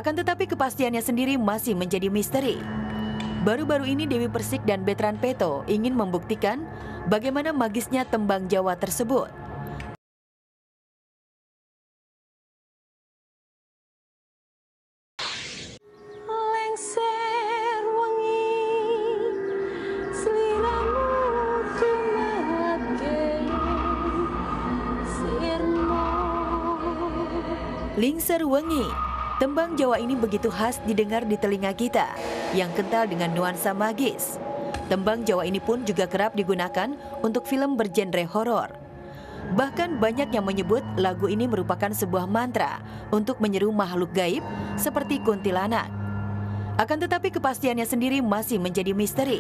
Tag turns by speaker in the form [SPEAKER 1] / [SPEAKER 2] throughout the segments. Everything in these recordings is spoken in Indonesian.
[SPEAKER 1] Akan tetapi kepastiannya sendiri masih menjadi misteri. Baru-baru ini Dewi Persik dan Betran Peto ingin membuktikan bagaimana magisnya tembang Jawa tersebut. Lingser Wengi, tembang Jawa ini begitu khas didengar di telinga kita, yang kental dengan nuansa magis. Tembang Jawa ini pun juga kerap digunakan untuk film bergenre horor. Bahkan banyak yang menyebut lagu ini merupakan sebuah mantra untuk menyeru makhluk gaib seperti kuntilanak. Akan tetapi kepastiannya sendiri masih menjadi misteri.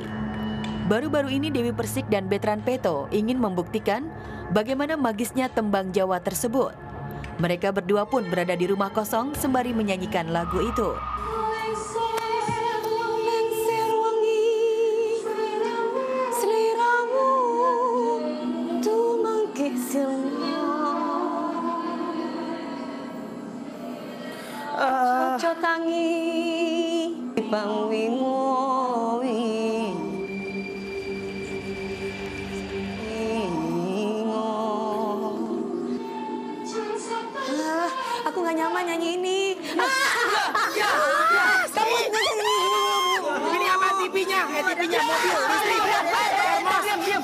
[SPEAKER 1] Baru-baru ini Dewi Persik dan Betran Peto ingin membuktikan bagaimana magisnya tembang Jawa tersebut. Mereka berdua pun berada di rumah kosong sembari menyanyikan lagu itu.
[SPEAKER 2] Aku nggak nyaman nyanyi ini.
[SPEAKER 3] Ini apa TV-nya? TV-nya mobil, listrik. Diam.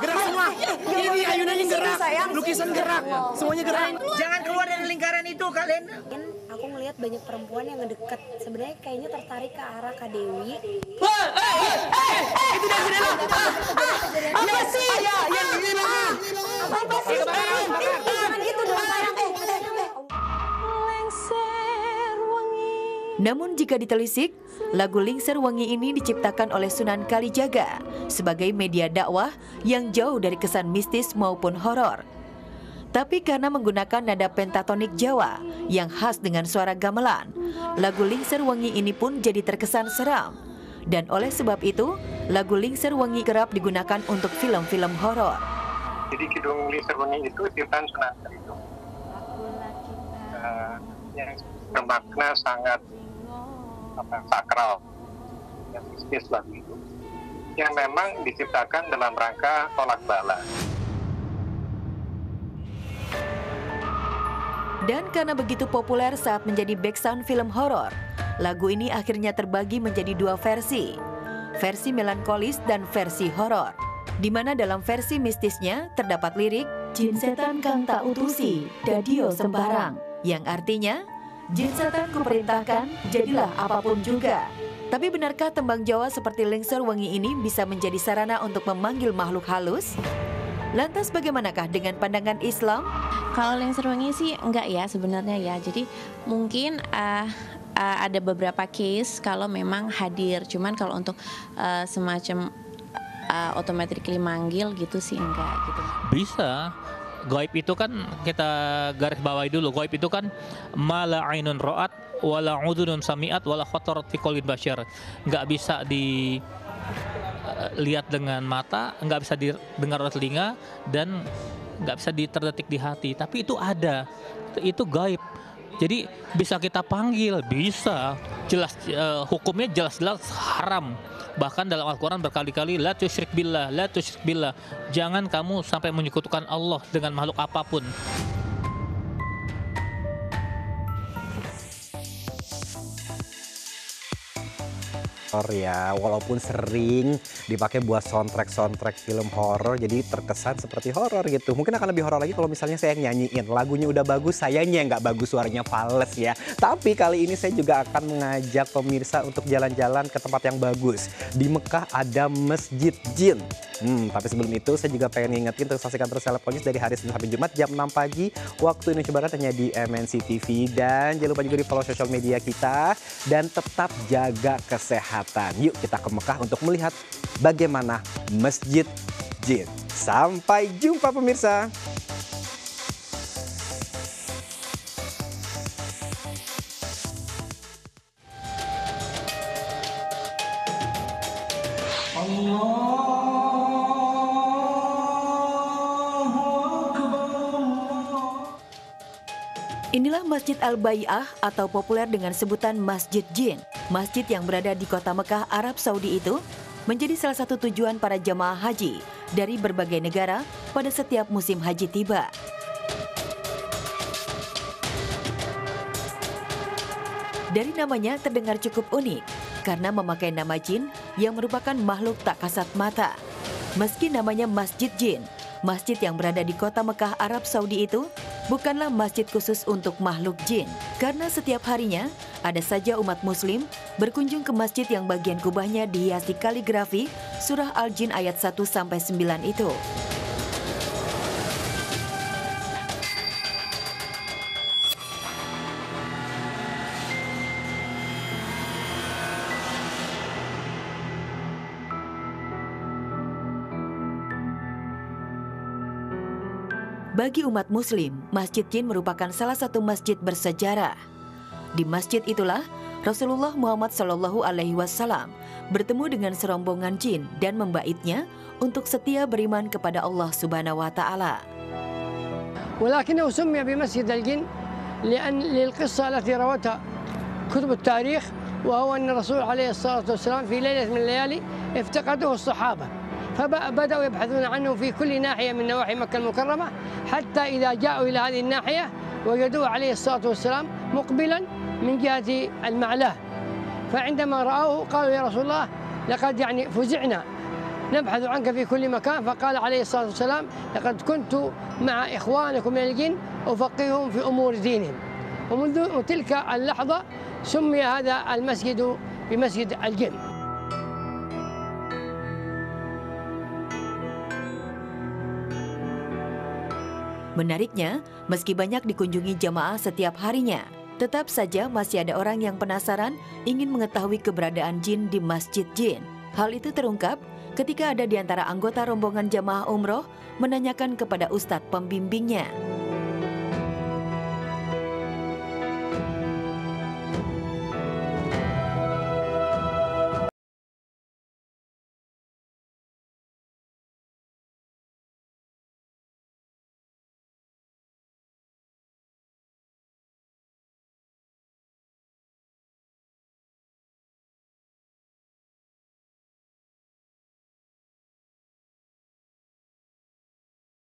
[SPEAKER 3] Gerak semua. Ini ayunannya gerak, lukisan gerak, semuanya gerak. Jangan keluar dari lingkaran itu kalian.
[SPEAKER 2] Aku ngelihat banyak perempuan yang ngedeket. Sebenarnya kayaknya tertarik ke arah Kak Dewi.
[SPEAKER 3] Itu dari sini loh.
[SPEAKER 2] Apa sih?
[SPEAKER 3] Yang ini lagi.
[SPEAKER 2] Apa sih? Jangan gitu dong sayang.
[SPEAKER 1] Namun jika ditelisik, lagu Lingser Wengi ini diciptakan oleh Sunan Kalijaga sebagai media dakwah yang jauh dari kesan mistis maupun horor. Tapi karena menggunakan nada pentatonik Jawa yang khas dengan suara gamelan, lagu Lingser Wengi ini pun jadi terkesan seram. Dan oleh sebab itu, lagu Lingser Wengi kerap digunakan untuk film-film horor.
[SPEAKER 4] Jadi Kidung Lingser Wengi itu ciptaan Sunan Kalijaga yang bermakna sangat sakral, yang mistis lagu itu, yang memang diciptakan dalam rangka tolak bala.
[SPEAKER 1] Dan karena begitu populer saat menjadi background film horor, lagu ini akhirnya terbagi menjadi dua versi melankolis dan versi horor. Di mana dalam versi mistisnya terdapat lirik Jin setan kang tak utusi, dadio sembarang, yang artinya jin setan kuperintahkan, jadilah apapun juga. Tapi benarkah tembang Jawa seperti Lingser Wengi ini bisa menjadi sarana untuk memanggil makhluk halus? Lantas bagaimanakah dengan pandangan Islam?
[SPEAKER 5] Kalau Lingser Wengi sih enggak ya sebenarnya ya. Jadi mungkin ada beberapa case kalau memang hadir. Cuman kalau untuk semacam automatically manggil gitu sih enggak gitu.
[SPEAKER 6] Bisa. Gaib itu kan kita garis bawahi dulu. Gaib itu kan mala ainun ra'at wala udhunun sami'at wala khatarat fi qalbin basyar. Enggak bisa dilihat dengan mata, enggak bisa didengar oleh telinga, dan enggak bisa terdetik di hati. Tapi itu ada. Itu gaib. Jadi bisa kita panggil, bisa. Jelas hukumnya jelas-jelas haram. Bahkan dalam Al-Quran berkali-kali la tusyrik billah, la tusyrik billah. Jangan kamu sampai menyekutukan Allah dengan makhluk apapun.
[SPEAKER 7] Ya, walaupun sering dipakai buat soundtrack film horor, jadi terkesan seperti horor gitu. Mungkin akan lebih horor lagi kalau misalnya saya yang nyanyiin. Lagunya udah bagus, sayangnya nggak bagus, suaranya fales ya. Tapi kali ini saya juga akan mengajak pemirsa untuk jalan-jalan ke tempat yang bagus. Di Mekah ada Masjid Jin. Tapi sebelum itu saya juga pengen ngingetin untuk saksikan terus Seleb dari hari Senin sampai Jumat jam 6 pagi waktu Indonesia Barat hanya di MNC TV. Dan jangan lupa juga di follow sosial media kita dan tetap jaga kesehatan. Yuk kita ke Mekah untuk melihat bagaimana Masjid Jin. Sampai jumpa pemirsa.
[SPEAKER 1] Inilah Masjid Al-Bai'ah atau populer dengan sebutan Masjid Jin. Masjid yang berada di kota Mekah, Arab Saudi itu menjadi salah satu tujuan para jamaah haji dari berbagai negara pada setiap musim haji tiba. Dari namanya terdengar cukup unik karena memakai nama jin yang merupakan makhluk tak kasat mata. Meski namanya Masjid Jin, masjid yang berada di kota Mekah, Arab Saudi itu bukanlah masjid khusus untuk makhluk jin. Karena setiap harinya ada saja umat muslim berkunjung ke masjid yang bagian kubahnya dihiasi kaligrafi surah Al-Jin ayat 1-9 itu. Bagi umat muslim, Masjid Jin merupakan salah satu masjid bersejarah. Di masjid itulah Rasulullah Muhammad SAW bertemu dengan serombongan jin dan membaitnya untuk setia beriman kepada Allah Subhanahu wa taala.
[SPEAKER 8] ولكنه سمي بمسجد الجن للقصة التي روتها كتب التاريخ وهو أن الرسول عليه الصلاة والسلام في ليلة من الليالي افتقده الصحابة فبدأوا يبحثون عنه في كل ناحية من نواحي مكة المكرمة حتى إذا جاءوا إلى هذه الناحية وجدوه عليه الصلاة والسلام مقبلا من جهة المعلاه فعندما رأوه قالوا يا رسول الله لقد فزعنا نبحث عنك في كل مكان فقال عليه الصلاة والسلام لقد كنت مع إخوانكم من الجن أفقههم في أمور دينهم ومنذ تلك اللحظة سمي هذا المسجد بمسجد الجن.
[SPEAKER 1] Menariknya, meski banyak dikunjungi jamaah setiap harinya, tetap saja masih ada orang yang penasaran ingin mengetahui keberadaan jin di Masjid Jin. Hal itu terungkap ketika ada di antara anggota rombongan jamaah umroh menanyakan kepada ustadz pembimbingnya.